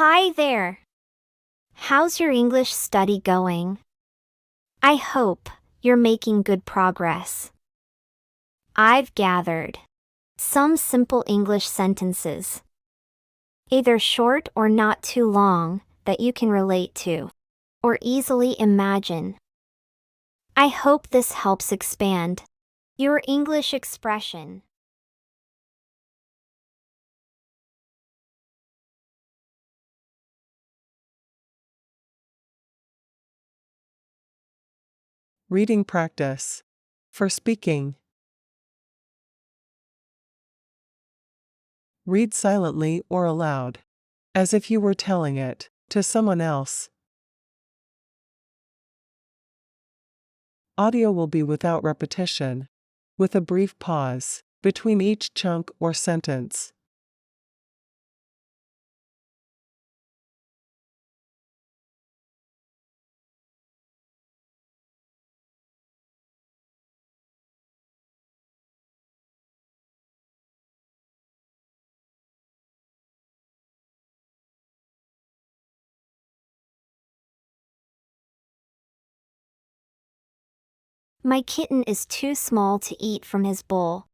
Hi there. How's your English study going? I hope you're making good progress. I've gathered some simple English sentences, either short or not too long, that you can relate to or easily imagine. I hope this helps expand your English expression. Reading practice. For speaking. Read silently or aloud, as if you were telling it to someone else. Audio will be without repetition, with a brief pause between each chunk or sentence. My kitten is too small to eat from his bowl.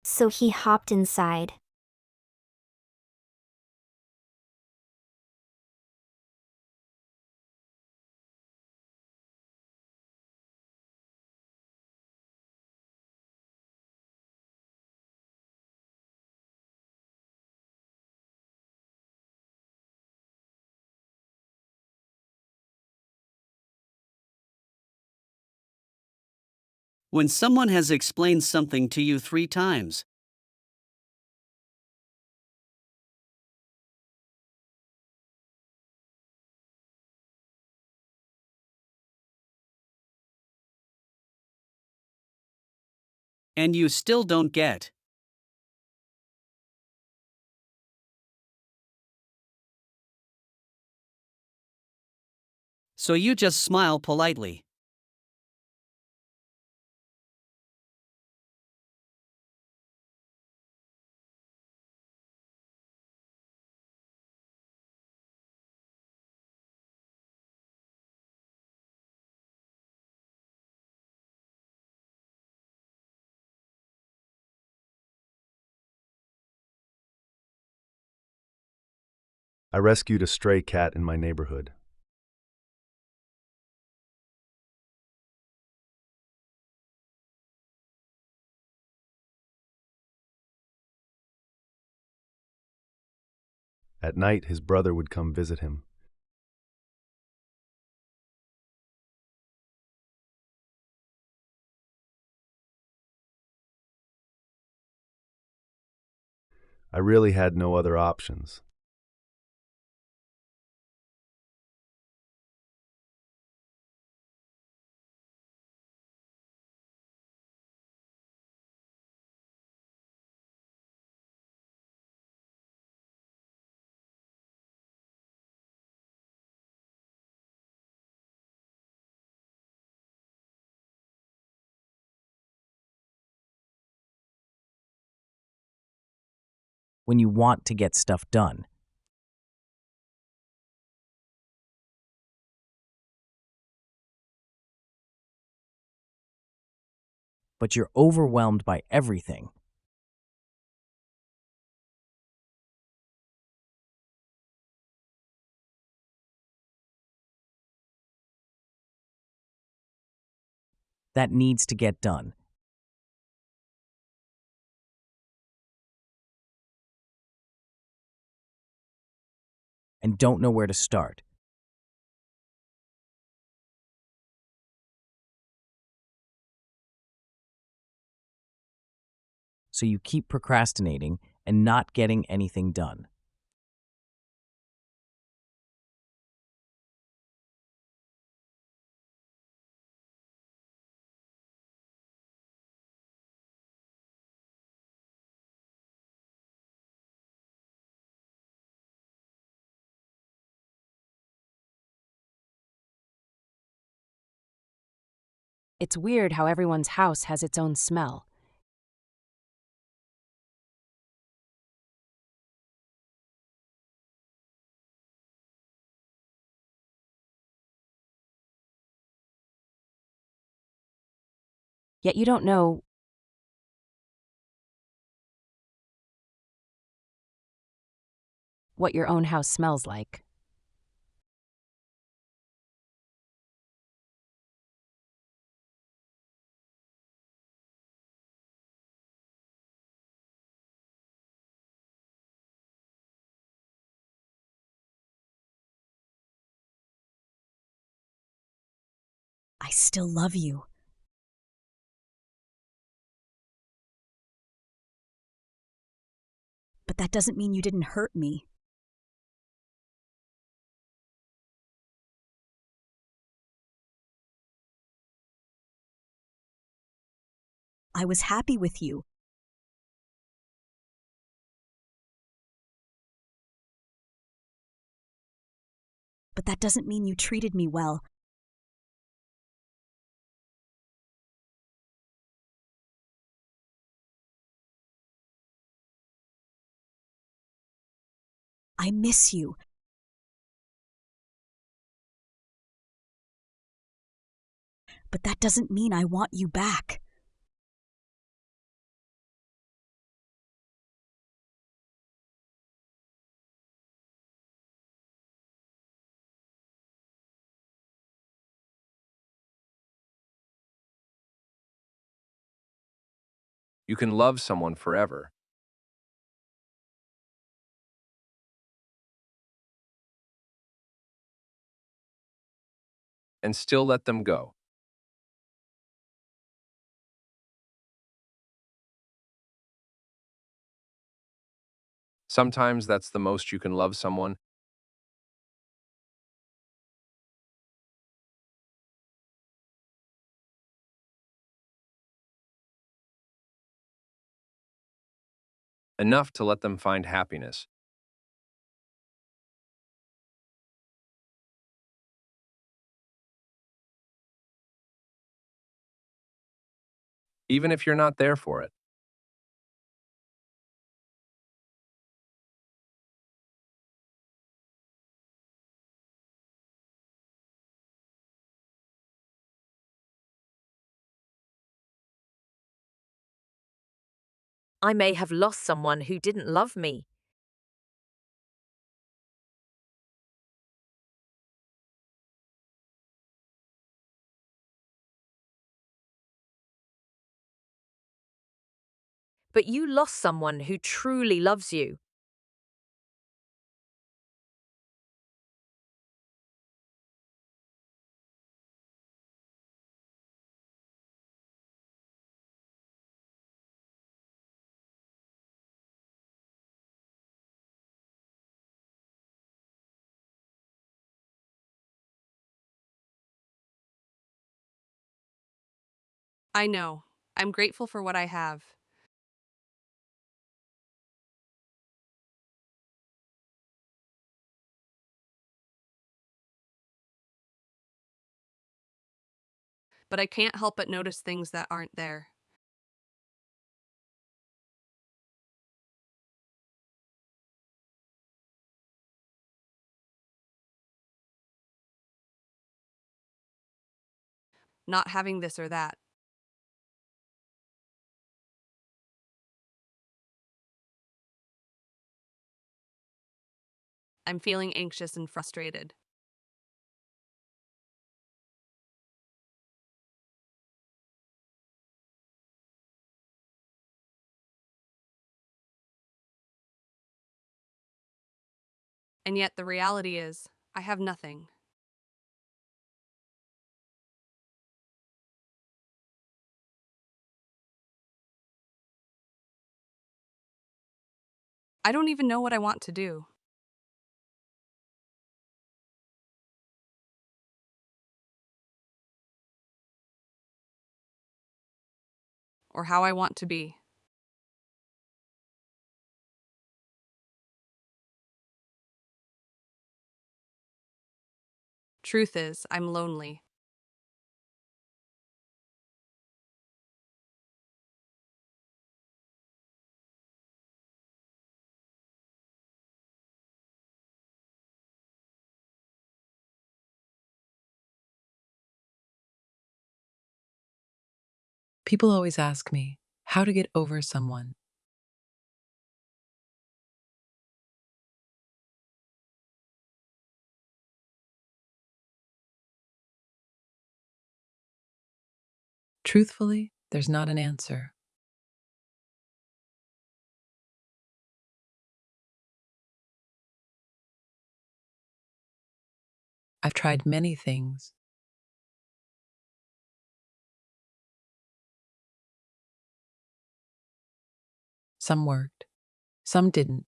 So he hopped inside. When someone has explained something to you 3 times. And you still don't get. So you just smile politely. I rescued a stray cat in my neighborhood. At night, his brother would come visit him. I really had no other options. When you want to get stuff done. But you're overwhelmed by everything. That needs to get done. And don't know where to start. So you keep procrastinating and not getting anything done. It's weird how everyone's house has its own smell. Yet you don't know what your own house smells like. I still love you. But that doesn't mean you didn't hurt me. I was happy with you. But that doesn't mean you treated me well. I miss you. But that doesn't mean I want you back. You can love someone forever. And still let them go. Sometimes that's the most you can love someone. Enough to let them find happiness. Even if you're not there for it. I may have lost someone who didn't love me. But you lost someone who truly loves you. I know. I'm grateful for what I have. But I can't help but notice things that aren't there. Not having this or that. I'm feeling anxious and frustrated. And yet the reality is, I have nothing. I don't even know what I want to do. Or how I want to be. Truth is, I'm lonely. People always ask me how to get over someone. Truthfully, there's not an answer. I've tried many things. Some worked, some didn't.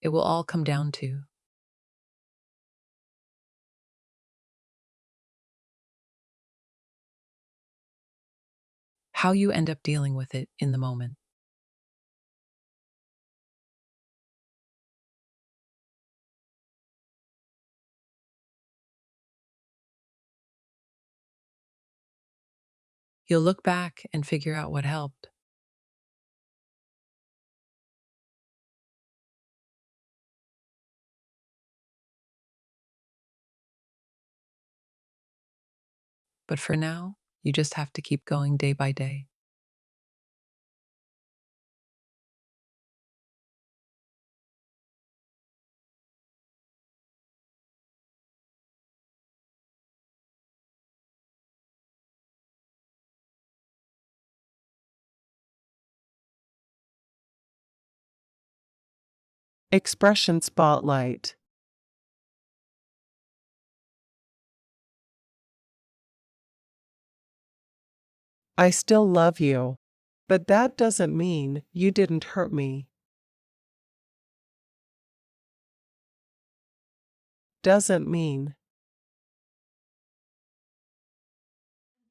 It will all come down to how you end up dealing with it in the moment. You'll look back and figure out what helped. But for now, you just have to keep going day by day. Expression Spotlight. I still love you, but that doesn't mean you didn't hurt me. Doesn't mean.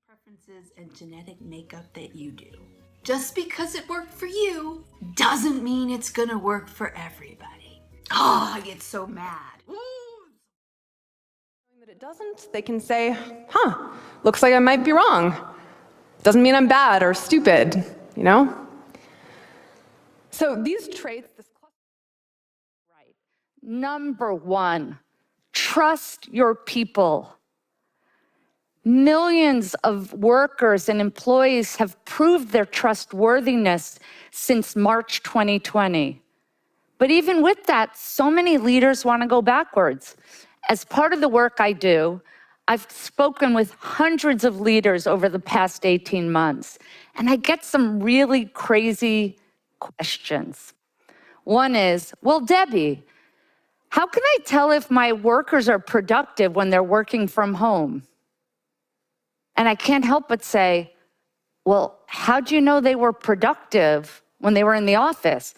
Preferences and genetic makeup that you do. Just because it worked for you doesn't mean it's gonna work for everybody. Oh, I get so mad. That it doesn't, they can say, looks like I might be wrong. Doesn't mean I'm bad or stupid, you know? So these traits, right. Number one, trust your people. Millions of workers and employees have proved their trustworthiness since March 2020. But even with that, so many leaders want to go backwards. As part of the work I do, I've spoken with hundreds of leaders over the past 18 months, and I get some really crazy questions. One is, well, Debbie, how can I tell if my workers are productive when they're working from home? And I can't help but say, well, how do you know they were productive when they were in the office?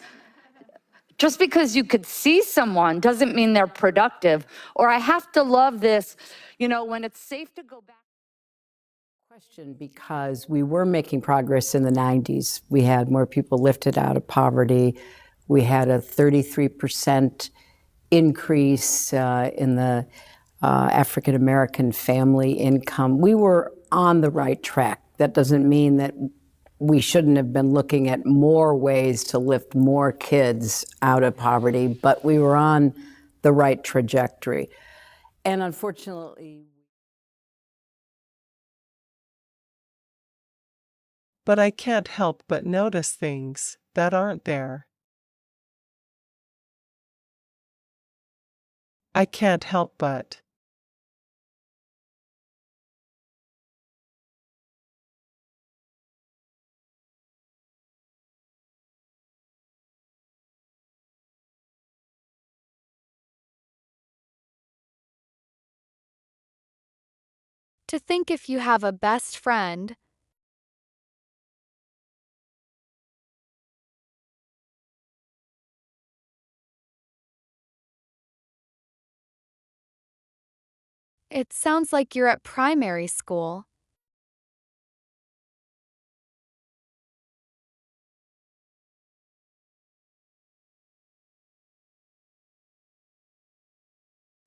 Just because you could see someone doesn't mean they're productive. Or I have to love this, when it's safe to go back. Question, because we were making progress in the 90s. We had more people lifted out of poverty. We had a 33% increase in the African American family income. We were on the right track. That doesn't mean that we shouldn't have been looking at more ways to lift more kids out of poverty, but we were on the right trajectory. And unfortunately, But I can't help but notice things that aren't there. I can't help but. To think if you have a best friend, it sounds like you're at primary school.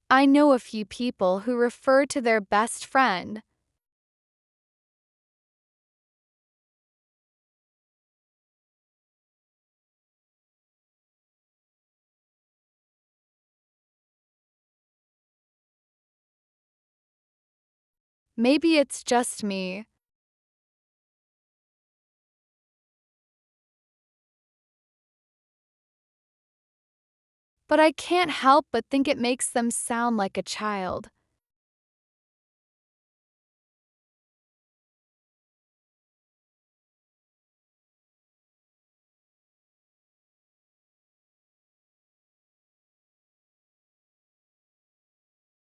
I know a few people who refer to their best friend Maybe it's just me. But I can't help but think it makes them sound like a child.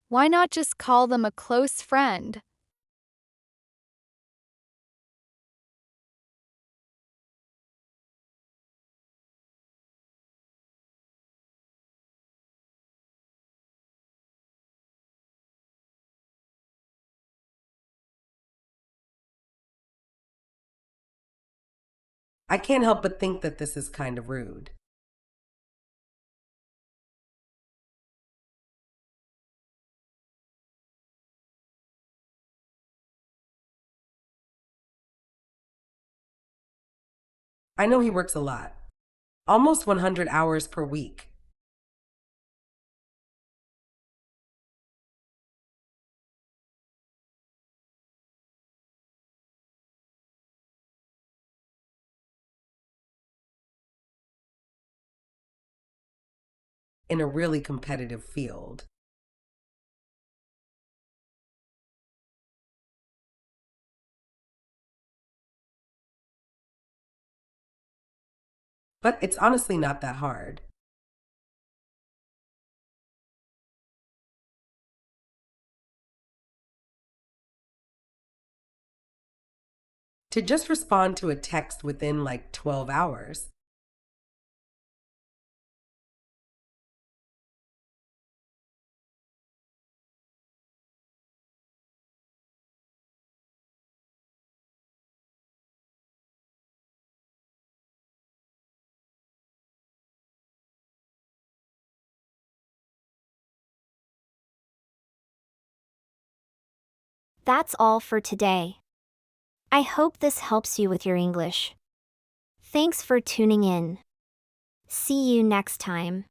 Why not just call them a close friend? I can't help but think that this is kind of rude. I know he works a lot, almost 100 hours per week. In a really competitive field. But it's honestly not that hard. To just respond to a text within like 12 hours. That's all for today. I hope this helps you with your English. Thanks for tuning in. See you next time.